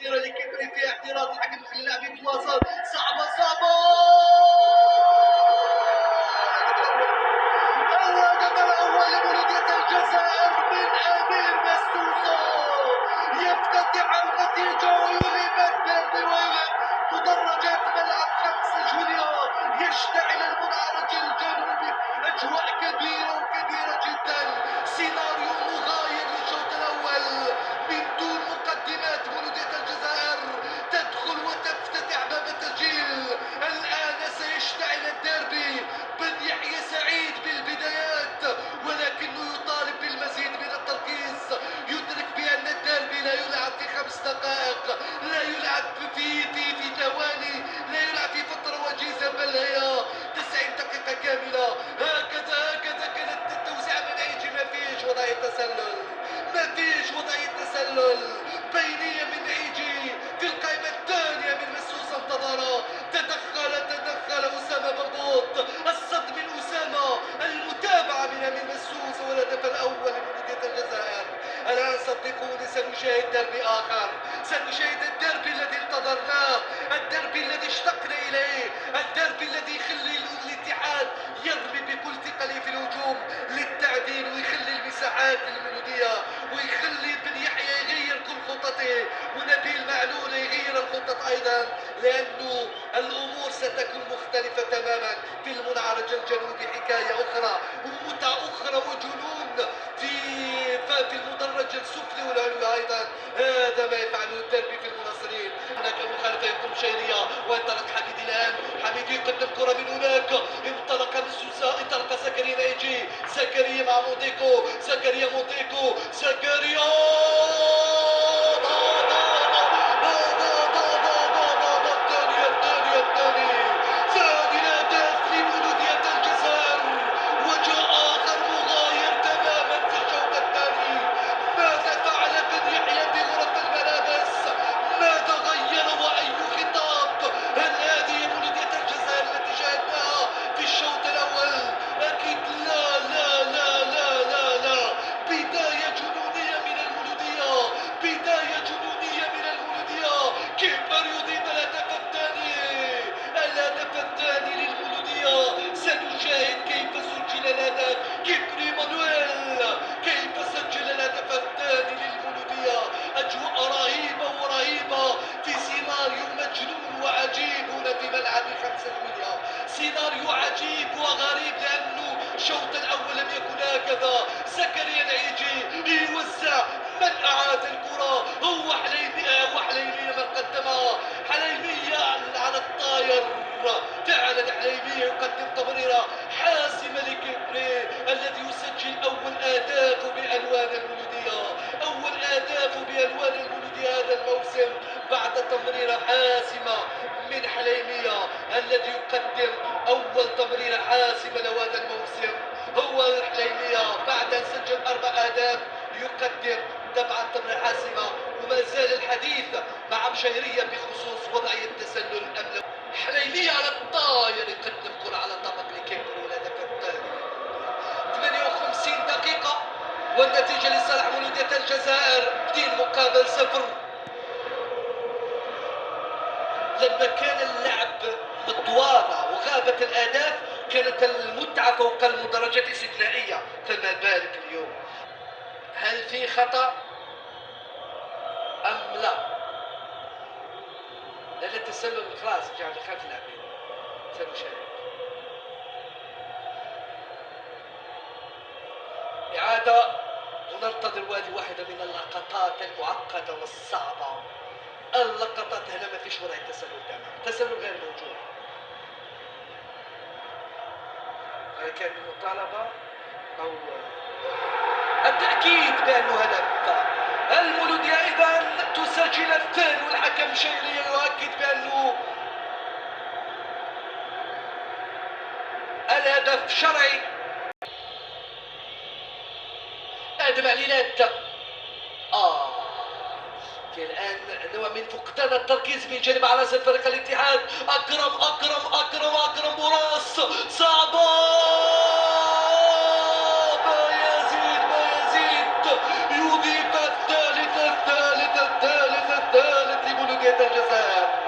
خطيرة لكبري فيها احتراز الحكم يخلي اللاعب يتواصل. صعبة صعبة. الهدف الأول لمولودية الجزائر من أمير مسوسة يفتتح النتيجة ويلم الديربي ويلم مدرجات ملعب 5 جويلية. يشتعل المنعرج الجنوبي، أجواء كبيرة وكبيرة جدا. سيناريو مغاير للشوط الأول من دون مقدمات. مولودية الجزائر تدخل وتفتتح باب التسجيل. الآن سيشتعل الديربي. بن يحيى سعيد بالبدايات ولكنه يطالب بالمزيد من التركيز. يدرك بأن الديربي لا يلعب في 5 دقائق، لا يلعب في ثواني، لا يلعب في فترة وجيزة، بل هي 90 دقيقة كاملة. هكذا كانت التوزيع منهجي. ما فيش وضعية تسلل بينية من عيجي في القائمة الثانية من مسوس انتظر. تدخل أسامة بربوط. الصد من أسامة، المتابعة من مسوس، والهدف الأول لمولودية الجزائر. الآن صدقوني سنشاهد ديربي آخر، سنشاهد الديربي الذي انتظرناه، الديربي الذي اشتقنا إليه، الديربي الذي يخلي الاتحاد يرمي بكل ثقله في الهجوم للتعديل ويخلي المساحات للمولودية، ويخلي بن يحيى يغير كل خططه، ونبيل معلول يغير الخطط أيضا، لأنه الأمور ستكون مختلفة تماما في المنعرج الجنوبي. حكاية أخرى ومتعة أخرى وجنون في المدرج السفلي والعلوي أيضا. هذا ما يفعله الديربي في المناصرين. هناك مخالفة يقوم شيرية وانطلق حميدي الآن. حميدي يقدم كرة من هناك، انطلق مسوسة، انطلق زكريا نايجي، زكريا مع مونتيكو، زكريا ثاني الأهداف لمولودية الجزائر. وجاء آخر مغاير تماما في الشوط الثاني. ماذا فعل بن يحيى في غرف الملابس؟ ماذا غير وأي خطاب؟ هل هذه مولودية الجزائر التي شاهدناها في الشوط الأول؟ أكيد لا لا لا لا لا لا. بداية جنونية من المولودية، بداية جنونية من المولودية. كيبر يضيف الهدف الثاني للمولودية. سنشاهد كيف سجل الهدف. كيبري مانويل كيف سجل الهدف الثاني للمولودية. أجواء رهيبة في سيناريو مجنون وعجيب هنا في ملعب 5 جويلية. سيناريو عجيب وغريب لأنه الشوط الأول لم يكن هكذا. زكريا العيجي يوزع، من أعاد الكرة هو حليمية من قدمها. حليمية على الطاير. فعلا حليمية يقدم تمريرة حاسمة لكيبري الذي يسجل أول أهداف بألوان المولودية، أول أهداف بألوان المولودية هذا الموسم بعد تمريرة حاسمة من حليمية الذي يقدم أول تمريرة حاسمة له هذا الموسم. هو الحليمية بعد أن سجل 4 أهداف يقدم طبعا تمريرة حاسمة. وما زال الحديث مع مشاهيرية بخصوص وضعية التسلل أم لا. حليمية على الطاير يقدم كرة على طبق لكيبر والهدف الثاني. 58 دقيقة والنتيجة لصالح مولودية الجزائر 2 مقابل 0. لما كان اللعب متواضع وغابت الأهداف كانت المتعة فوق المدرجات استثنائية، فما بالك اليوم؟ هل في خطأ أم لا؟ لأن التسلل خلاص جاء لخلف اللاعبين. سنشاهد إعادة وننتظر هذه واحدة من اللقطات المعقدة والصعبة. اللقطات هنا ما فيش وضع التسلل تماما، التسلل غير موجود. كان المطالبة أو التأكيد بأنه هدف. المولودية إذا تسجل الثاني والحكم شيري يؤكد بأنه الهدف شرعي. هذا معليلات في الآن نوع من فقدان التركيز من جانب عناصر فريق الاتحاد. أكرم براس صعبة. بايزيد يضيف الثالث ركلة الجزاء.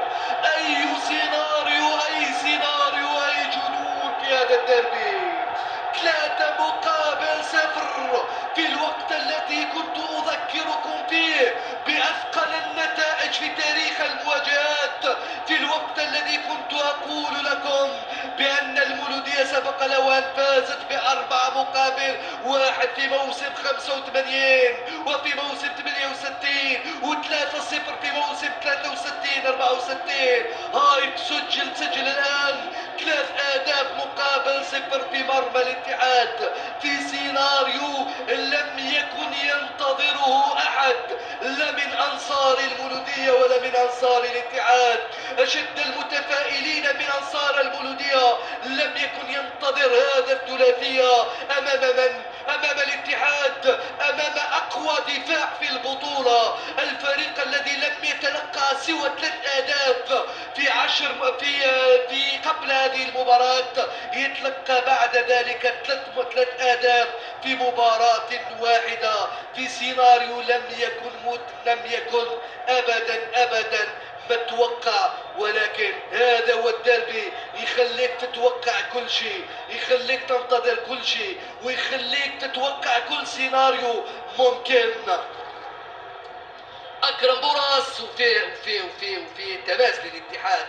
أي سيناريو، أي سيناريو، أي جنون في هذا الديربي. 3-0 في الوقت الذي كنت أذكركم فيه بأثقل النتائج في تاريخ المواجهات، في الوقت الذي كنت أقول لكم بأن المولودية سبق له أن فازت ب4-1 في موسم 85 وفي موسم 68 و3-0 في موسم 63-64. هاي تسجل الآن 3 أهداف مقابل 0 في مرمى الاتحاد في سيناريو لم يكن ينتظره أحد، لا من أنصار المولودية ولا من أنصار الاتحاد. أشد المتفائلين من أنصار المولودية لم يكن ينتظر هذا الثلاثية أمام من؟ أمام الاتحاد، أمام أقوى دفاع في البطولة، الفريق الذي لم يتلقى سوى 3 أهداف في قبل هذه المباراة، يتلقى بعد ذلك 3 أهداف في مباراة واحدة في سيناريو لم يكن أبدا متوقع. ولكن هذا هو الديربي، يخليك تتوقع كل شيء، يخليك تنتظر كل شيء، ويخليك تتوقع كل سيناريو ممكن. أكرم بوراس وفي تماس للاتحاد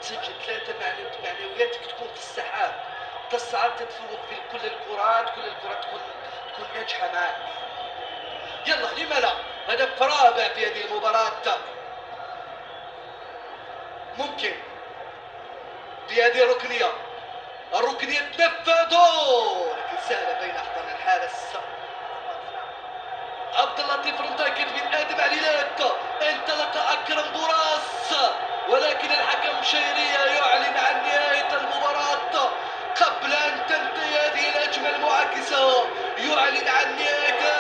تسجل 3 معنوياتك تكون في السحاب، تصعد تتفوق في كل الكرات تكون ناجحة معك. يلا لما لا، هدف رابع في هذه المباراة ممكن في هذه الركنية تنفذوا، لكن سهلة بين أحضان الحارس. عبد اللطيف رمضان بن آدم عليلات، انطلق أكرم بوراس، ولكن الحكم شيرية يعلن عن نهاية المباراة قبل أن تنتهي هذه الهجمة المعاكسة، يعلن عن نهاية